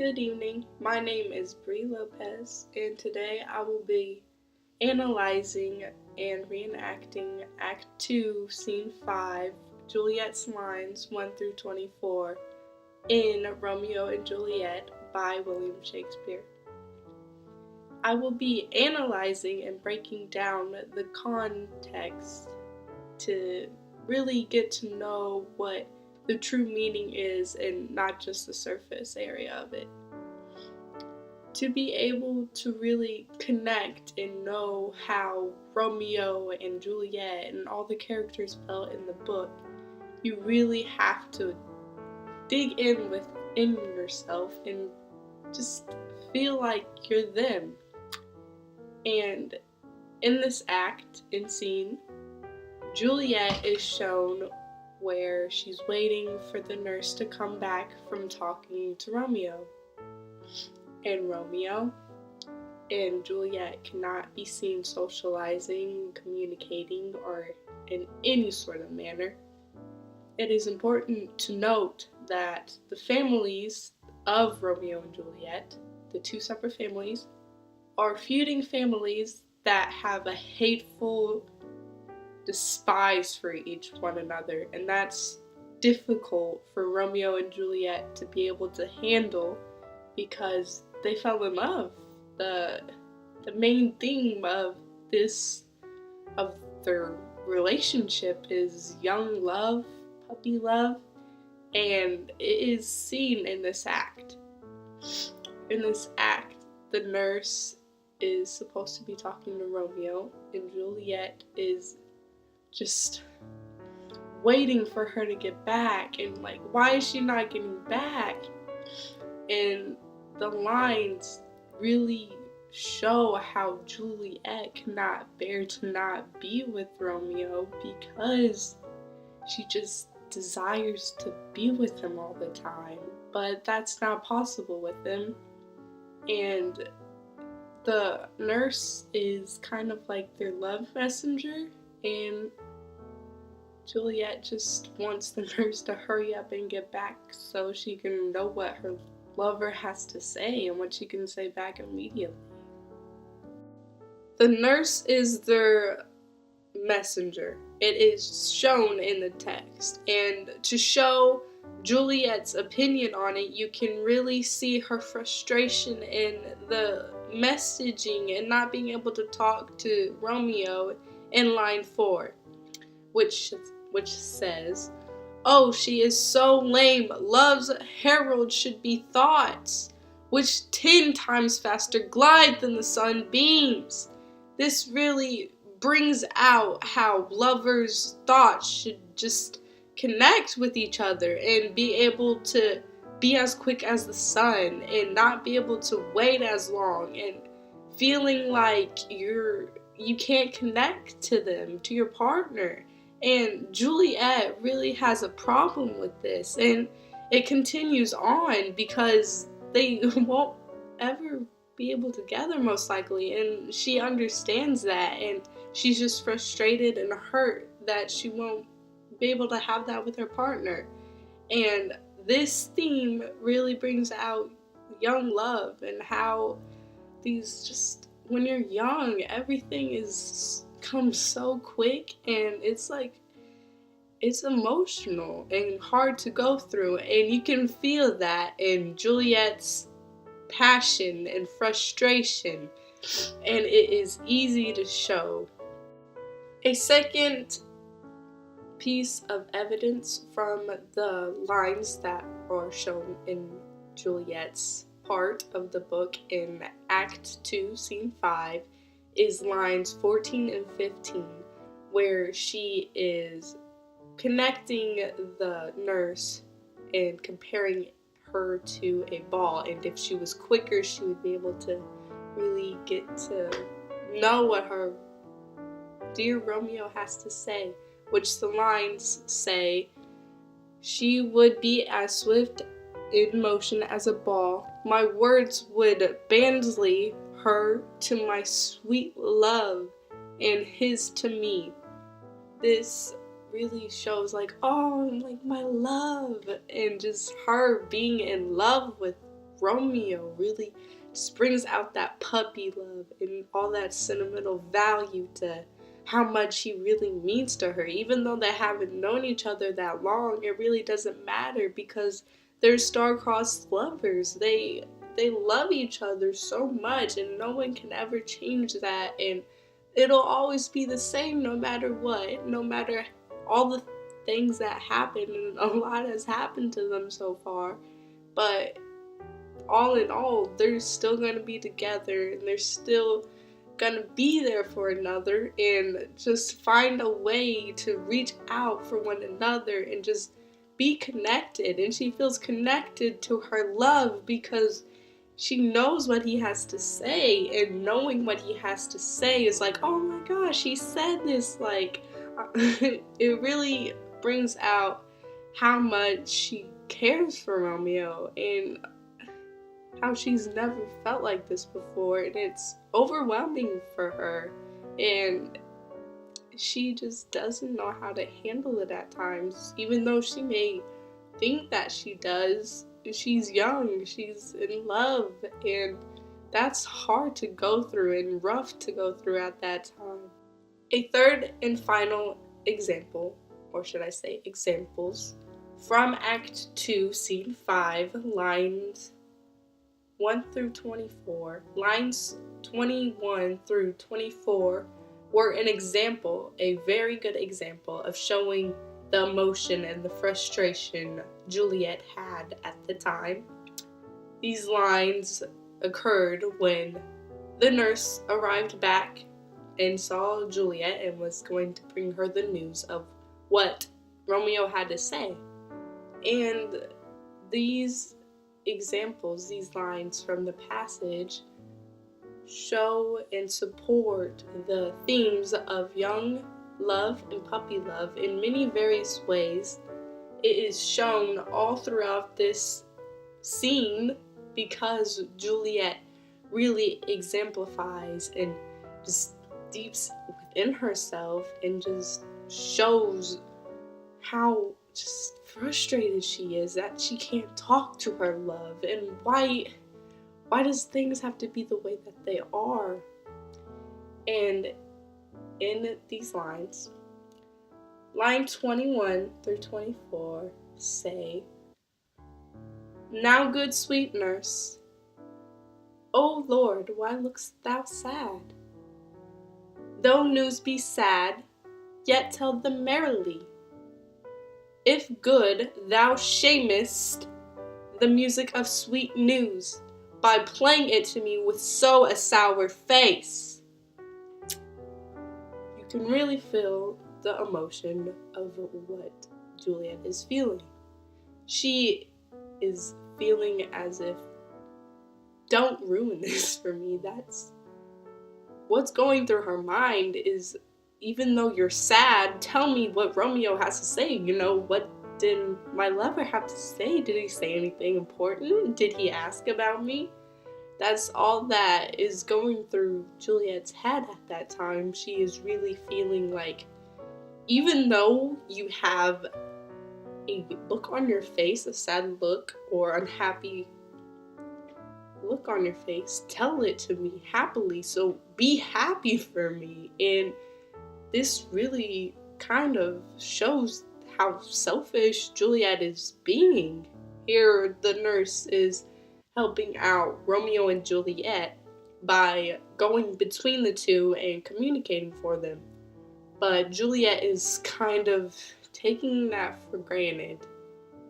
Good evening. My name is Bree Lopez, and today I will be analyzing and reenacting Act 2, Scene 5, Juliet's lines 1 through 24 in Romeo and Juliet by William Shakespeare. I will be analyzing and breaking down the context to really get to know what the true meaning is and not just the surface area of it. To be able to really connect and know how Romeo and Juliet and all the characters felt in the book, you really have to dig in within yourself and just feel like you're them. And in this act and scene, Juliet is shown where she's waiting for the nurse to come back from talking to Romeo. And Romeo and Juliet cannot be seen socializing, communicating, or in any sort of manner. It is important to note that the families of Romeo and Juliet, the two separate families, are feuding families that have a hateful despise for each one another, and that's difficult for Romeo and Juliet to be able to handle because they fell in love. The main theme of their relationship is young love, puppy love, and it is seen in this act. In this act, the nurse is supposed to be talking to Romeo, and Juliet is just waiting for her to get back, and like, why is she not getting back? And the lines really show how Juliet cannot bear to not be with Romeo because she just desires to be with him all the time, but that's not possible with him. And the nurse is kind of like their love messenger, and Juliet just wants the nurse to hurry up and get back so she can know what her lover has to say and what she can say back immediately. The nurse is their messenger. It is shown in the text, and to show Juliet's opinion on it, you can really see her frustration in the messaging and not being able to talk to Romeo in line 4, which says, "Oh, she is so lame. Love's herald should be thoughts, which 10 times faster glide than the sunbeams." This really brings out how lovers' thoughts should just connect with each other and be able to be as quick as the sun and not be able to wait as long and feeling like you can't connect to them, to your partner. And Juliet really has a problem with this, and it continues on because they won't ever be able to together most likely, and she understands that, and she's just frustrated and hurt that she won't be able to have that with her partner. And this theme really brings out young love and how these just, when you're young, everything comes so quick, and it's emotional and hard to go through, and you can feel that in Juliet's passion and frustration, and it is easy to show. A second piece of evidence from the lines that are shown in Juliet's part of the book in Act 2, Scene 5, is lines 14 and 15, where she is connecting the nurse and comparing her to a ball, and if she was quicker, she would be able to really get to know what her dear Romeo has to say, which the lines say, "She would be as swift in motion as a ball. My words would bandy her to my sweet love, and his to me." This really shows like, oh, like my love, and just her being in love with Romeo really just brings out that puppy love and all that sentimental value to how much he really means to her. Even though they haven't known each other that long, it really doesn't matter because they're star-crossed lovers. They love each other so much, and no one can ever change that, and it'll always be the same no matter what, no matter all the things that happen, and a lot has happened to them so far. But all in all, they're still going to be together, and they're still going to be there for another, and just find a way to reach out for one another and just be connected. And she feels connected to her love because she knows what he has to say, and knowing what he has to say is like, oh my gosh, he said this. Like, it really brings out how much she cares for Romeo and how she's never felt like this before, and it's overwhelming for her, and she just doesn't know how to handle it at times, even though she may think that she does. She's young, she's in love, and that's hard to go through and rough to go through at that time. A third and final example, or should I say examples, from Act 2, Scene 5, lines 1 through 24. Lines 21 through 24 were an example, a very good example of showing the emotion and the frustration Juliet had at the time. These lines occurred when the nurse arrived back and saw Juliet and was going to bring her the news of what Romeo had to say. And these examples, these lines from the passage, show and support the themes of young love and puppy love in many various ways. It is shown all throughout this scene because Juliet really exemplifies and just deeps within herself and just shows how just frustrated she is that she can't talk to her love, and why does things have to be the way that they are. And in these lines, line 21 through 24 say, "Now, good sweet nurse, O Lord, why look'st thou sad? Though news be sad, yet tell them merrily. If good, thou shamest the music of sweet news by playing it to me with so a sour face." You can really feel the emotion of what Juliet is feeling. She is feeling as if, don't ruin this for me. That's what's going through her mind is, even though you're sad, tell me what Romeo has to say. You know, what did my lover have to say? Did he say anything important? Did he ask about me? That's all that is going through Juliet's head at that time. She is really feeling like, even though you have a look on your face, a sad look or unhappy look on your face, tell it to me happily. So be happy for me. And this really kind of shows how selfish Juliet is being. Here, the nurse is helping out Romeo and Juliet by going between the two and communicating for them. But Juliet is kind of taking that for granted,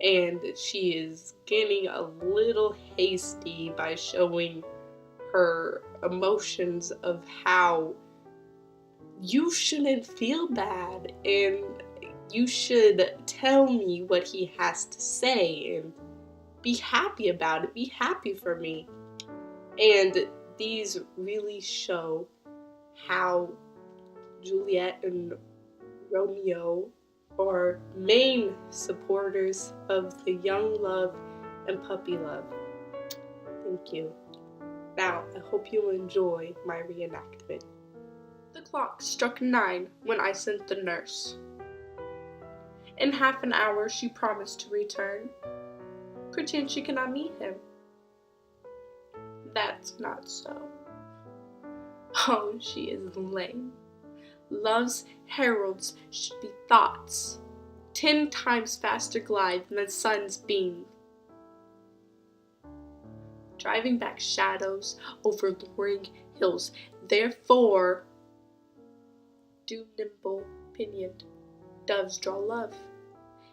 and she is getting a little hasty by showing her emotions of how you shouldn't feel bad and you should tell me what he has to say and be happy about it. Be happy for me. And these really show how Juliet and Romeo are main supporters of the young love and puppy love. Thank you. Now, I hope you enjoy my reenactment. The clock struck 9 when I sent the nurse. In half an hour she promised to return. Perchance she cannot meet him. That's not so. Oh, she is lame. Love's heralds should be thoughts, 10 times faster glide than the sun's beam, driving back shadows over luring hills. Therefore, do nimble pinioned doves draw love,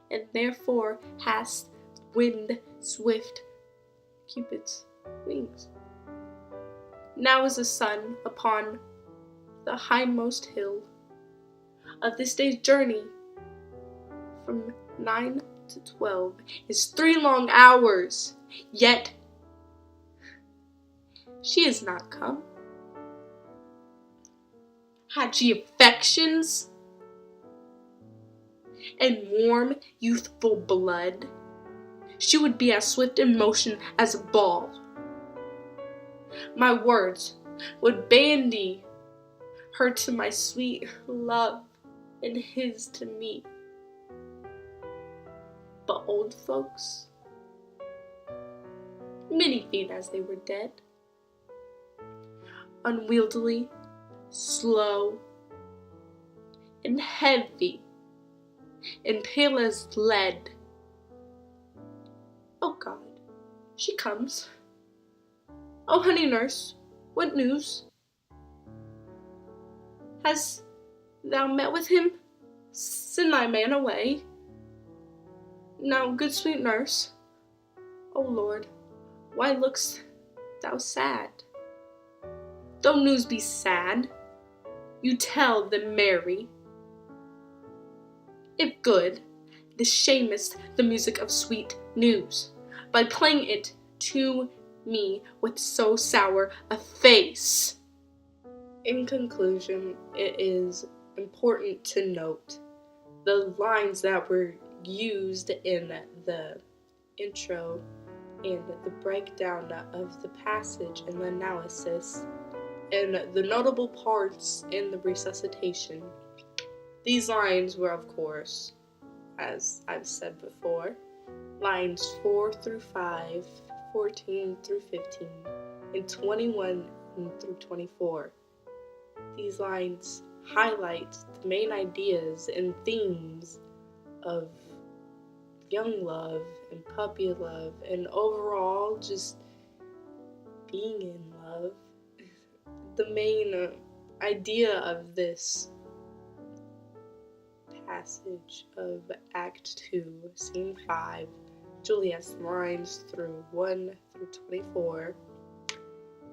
and therefore hast wind swift Cupid's wings. Now is the sun upon the hindmost hill of this day's journey. From 9 to 12 is 3 long hours, yet she is not come. Had she affections and warm youthful blood, she would be as swift in motion as a ball. My words would bandy her to my sweet love, and his to me. But old folks, many feet as they were dead, unwieldily, slow, and heavy, and pale as lead. Oh God, she comes. Oh honey nurse, what news? Hast thou met with him? Send thy man away. Now, good sweet nurse, O Lord, why look'st thou sad? Though news be sad, you tell them merry. If good, the shamest the music of sweet news, by playing it to me with so sour a face. In conclusion, it is important to note the lines that were used in the intro and the breakdown of the passage and the analysis, and the notable parts in the Recitation. These lines were, of course, as I've said before, lines 4 through 5, 14 through 15, and 21 through 24. These lines highlight the main ideas and themes of young love and puppy love and overall just being in love. The main idea of this passage of Act 2, Scene 5, Juliet's lines through 1 through 24,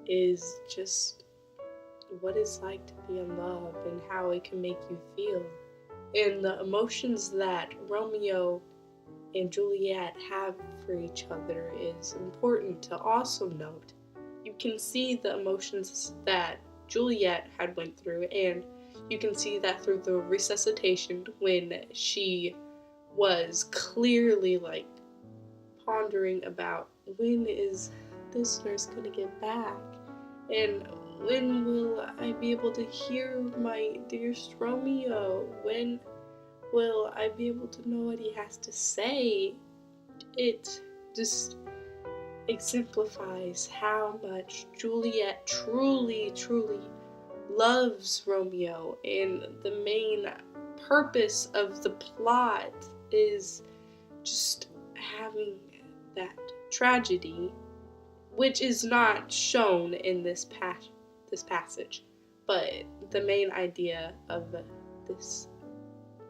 is just what it's like to be in love and how it can make you feel. And the emotions that Romeo and Juliet have for each other is important to also note. You can see the emotions that Juliet had went through, and you can see that through the Recitation when she was clearly like pondering about when is this nurse gonna get back, and when will I be able to hear my dearest Romeo? When will I be able to know what he has to say? It just exemplifies how much Juliet truly loves Romeo, and the main purpose of the plot is just having that tragedy, which is not shown in this passage, but the main idea of this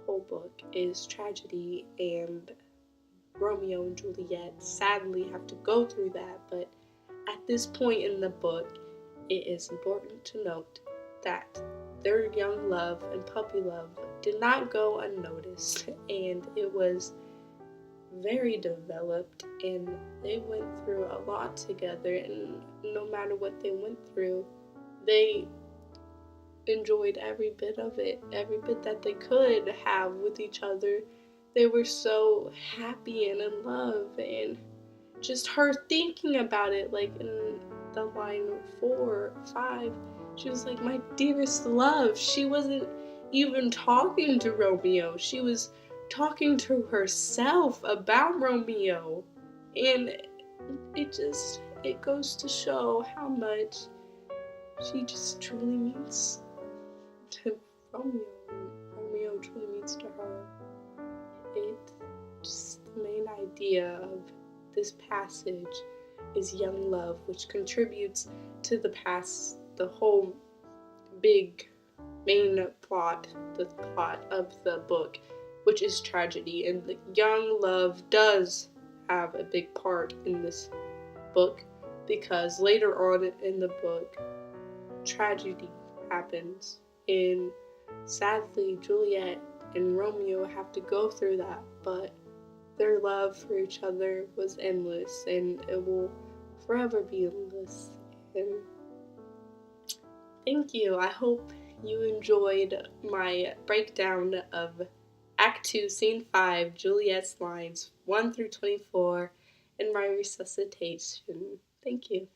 whole book is tragedy, and Romeo and Juliet sadly have to go through that. But at this point in the book, it is important to note that their young love and puppy love did not go unnoticed, and it was very developed, and they went through a lot together, and no matter what they went through, they enjoyed every bit of it, every bit that they could have with each other. They were so happy and in love, and just her thinking about it, like in the line 4, 5, she was like, my dearest love. She wasn't even talking to Romeo. She was talking to herself about Romeo. And it just it goes to show how much she just truly means to Romeo. Romeo truly means to her. It just the main idea of this passage is young love, which contributes to the whole big main plot, the plot of the book, which is tragedy. And the young love does have a big part in this book, because later on in the book, tragedy happens, and sadly, Juliet and Romeo have to go through that, but their love for each other was endless, and it will forever be endless. And thank you. I hope you enjoyed my breakdown of Act 2, Scene 5, Juliet's lines 1 through 24, and my recitation. Thank you.